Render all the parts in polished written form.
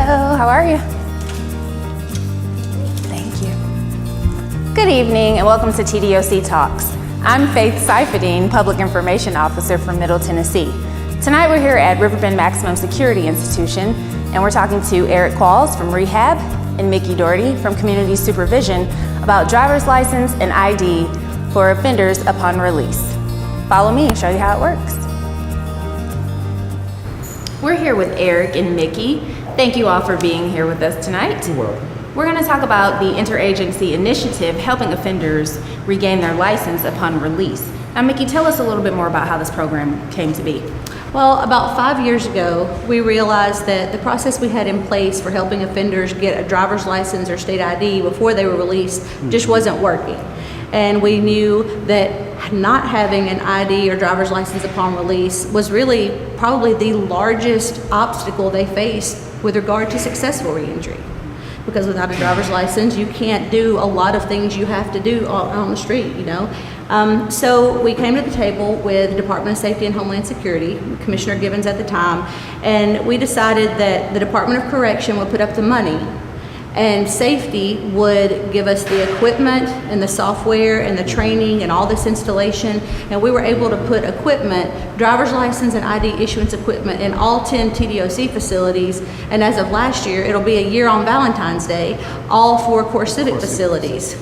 Hello, how are you? Thank you. Good evening and welcome to TDOC Talks. I'm Faith Seifedine, Public Information Officer from Middle Tennessee. Tonight we're here at Riverbend Maximum Security Institution and we're talking to Eric Qualls from Rehab and Mickey Doherty from Community Supervision about driver's license and ID for offenders upon release. Follow me and show you how it works. We're here with Eric and Mickey. Thank you all for being here with us tonight. You're welcome. We're going to talk about the interagency initiative helping offenders regain their license upon release. Now, Mickey, tell us a little bit more about how this program came to be. Well, about 5 years ago, we realized that the process we had in place for helping offenders get a driver's license or state ID before they were released just wasn't working. And we knew that not having an ID or driver's license upon release was really probably the largest obstacle they faced with regard to successful reentry. Because without a driver's license, you can't do a lot of things you have to do on the street, you know. So we came to the table with the Department of Safety and Homeland Security, Commissioner Gibbons at the time, and we decided that the Department of Correction would put up the money and safety would give us the equipment and the software and the training and all this installation, and we were able to put equipment, driver's license and ID issuance equipment in all 10 TDOC facilities, and as of last year, it'll be a year on Valentine's Day, all 4 core civic facilities.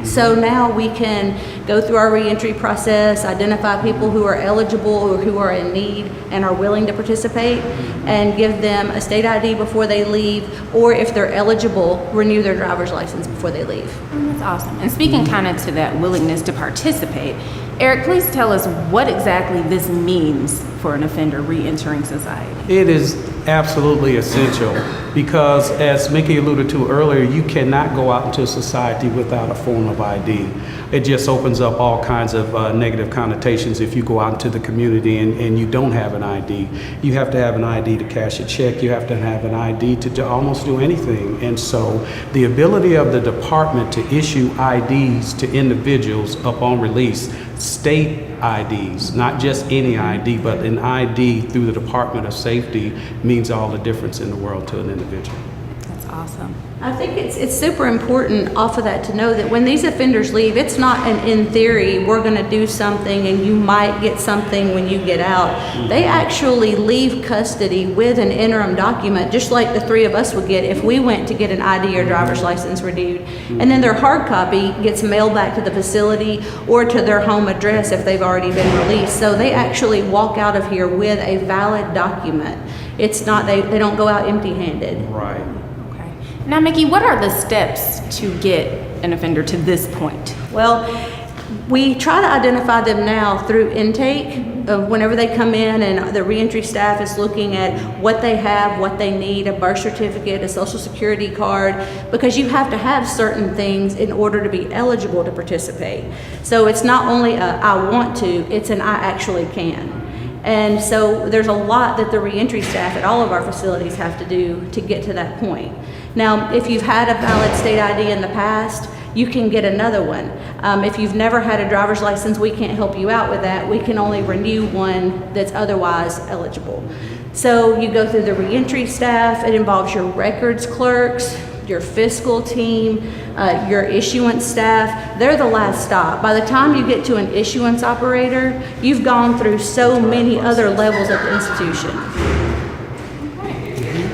So now we can go through our reentry process, identify people who are eligible or who are in need and are willing to participate, and give them a state ID before they leave, or if they're eligible, renew their driver's license before they leave. That's awesome. And speaking kind of to that willingness to participate, Eric, please tell us what exactly this means for an offender re-entering society. It is absolutely essential because, as Mickey alluded to earlier, you cannot go out into society without a form of ID. It just opens up all kinds of negative connotations if you go out into the community and you don't have an ID. You have to have an ID to cash a check. You have to have an ID to almost do anything. And so the ability of the department to issue IDs to individuals upon release, state IDs, not just any ID, but an ID through the Department of Safety means all the difference in the world to an individual. That's awesome. I think it's super important off of that to know that when these offenders leave, it's not an in theory, we're gonna do something and you might get something when you get out. They actually leave custody with an interim document, just like the 3 of us would get if we went to get an ID or driver's license renewed. And then their hard copy gets mailed back to the facility or to their home address if they've already been released. So they actually walk out of here with a valid document. It's not, they don't go out empty-handed. Right. Now, Mickey, what are the steps to get an offender to this point? Well, we try to identify them now through intake of whenever they come in, and the reentry staff is looking at what they have, what they need, a birth certificate, a social security card, because you have to have certain things in order to be eligible to participate. So it's not only a I want to, it's an I actually can. And so there's a lot that the reentry staff at all of our facilities have to do to get to that point. Now, if you've had a valid state ID in the past, you can get another one. If you've never had a driver's license, we can't help you out with that. We can only renew one that's otherwise eligible. So you go through the reentry staff. It involves your records clerks, your fiscal team, your issuance staff. They're the last stop. By the time you get to an issuance operator, you've gone through so many other levels of the institution.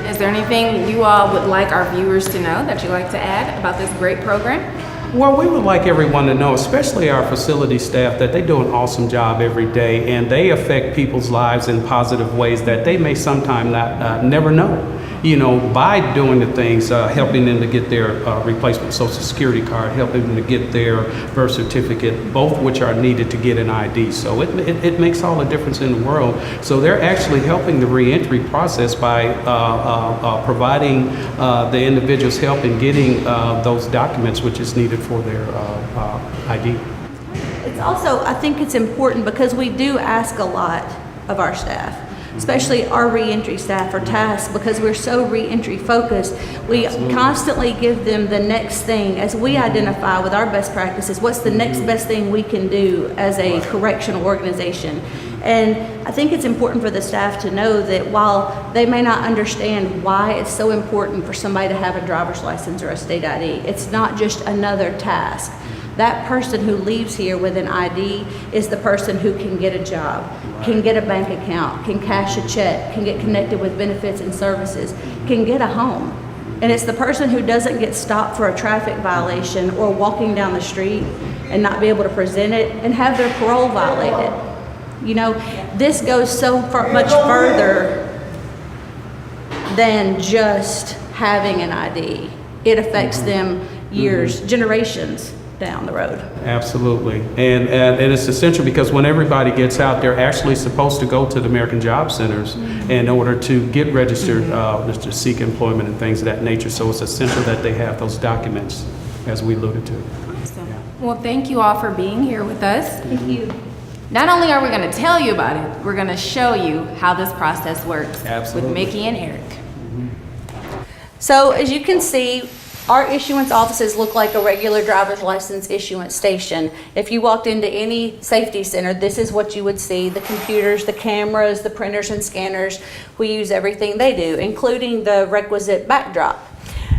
Is there anything you all would like our viewers to know that you'd like to add about this great program? Well, we would like everyone to know, especially our facility staff, that they do an awesome job every day and they affect people's lives in positive ways that they may sometime never know. You know, by doing the things, helping them to get their replacement social security card, helping them to get their birth certificate, both which are needed to get an ID. So it makes all the difference in the world. So they're actually helping the reentry process by providing the individuals help in getting those documents which is needed for their ID. It's also, I think it's important because we do ask a lot of our staff. Especially our reentry staff are tasked because we're so reentry focused. We constantly give them the next thing as we identify with our best practices. What's the next best thing we can do as a correctional organization? And I think it's important for the staff to know that while they may not understand why it's so important for somebody to have a driver's license or a state ID, it's not just another task. That person who leaves here with an ID is the person who can get a job, can get a bank account, can cash a check, can get connected with benefits and services, can get a home. And it's the person who doesn't get stopped for a traffic violation or walking down the street and not be able to present it and have their parole violated. You know, this goes so much further than just having an ID. It affects them years, generations down the road. Absolutely. And it's essential because when everybody gets out, they're actually supposed to go to the American Job Centers in order to get registered, to seek employment and things of that nature. So it's essential that they have those documents, as we alluded to. Awesome. Well, thank you all for being here with us. Thank you. Not only are we going to tell you about it, we're going to show you how this process works Absolutely. with Mickey and Eric. So as you can see, our issuance offices look like a regular driver's license issuance station. If you walked into any safety center, this is what you would see: the computers, the cameras, the printers and scanners. We use everything they do, including the requisite backdrop.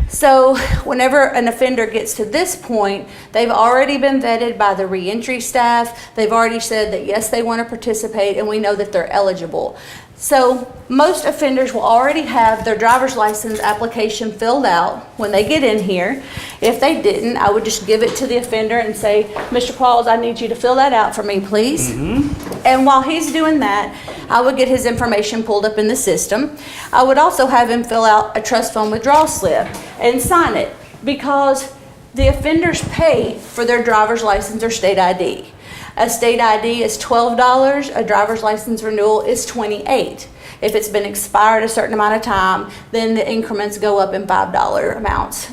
So whenever an offender gets to this point, they've already been vetted by the reentry staff. They've already said that yes, they want to participate, and we know that they're eligible. So most offenders will already have their driver's license application filled out when they get in here. If they didn't, I would just give it to the offender and say, Mr. Qualls, I need you to fill that out for me, please. And while he's doing that, I would get his information pulled up in the system. I would also have him fill out a trust fund withdrawal slip and sign it, because the offenders pay for their driver's license or state ID. A state ID is $12, a driver's license renewal is $28. If it's been expired a certain amount of time, then the increments go up in $5 amounts.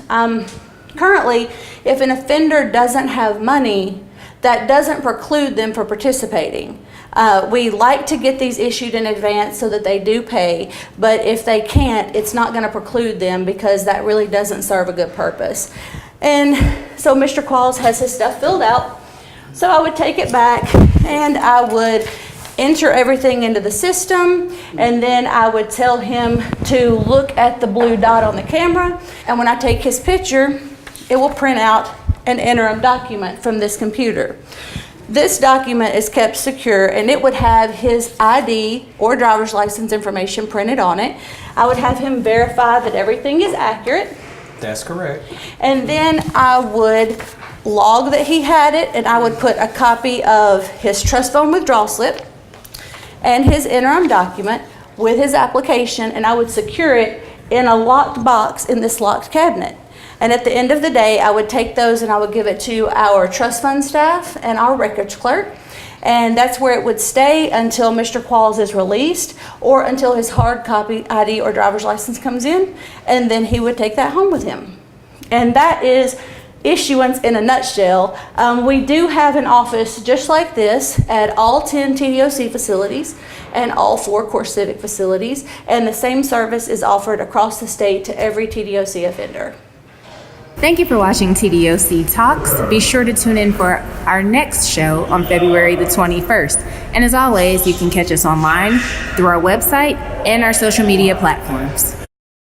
Currently, if an offender doesn't have money, that doesn't preclude them from participating. We like to get these issued in advance so that they do pay, but if they can't, it's not going to preclude them, because that really doesn't serve a good purpose. And so Mr. Qualls has his stuff filled out. So I would take it back and I would enter everything into the system, and then I would tell him to look at the blue dot on the camera, and when I take his picture, it will print out an interim document from this computer. This document is kept secure, and it would have his ID or driver's license information printed on it. I would have him verify that everything is accurate. That's correct. And then I would log that he had it, and I would put a copy of his trust fund withdrawal slip and his interim document with his application, and I would secure it in a locked box in this locked cabinet. And at the end of the day, I would take those and I would give it to our trust fund staff and our records clerk, and that's where it would stay until Mr. Qualls is released, or until his hard copy ID or driver's license comes in, and then he would take that home with him. And that is issuance in a nutshell. We do have an office just like this at all 10 TDOC facilities and all 4 Core Civic facilities, and the same service is offered across the state to every TDOC offender. Thank you for watching TDOC Talks. Be sure to tune in for our next show on February the 21st. And as always, you can catch us online through our website and our social media platforms.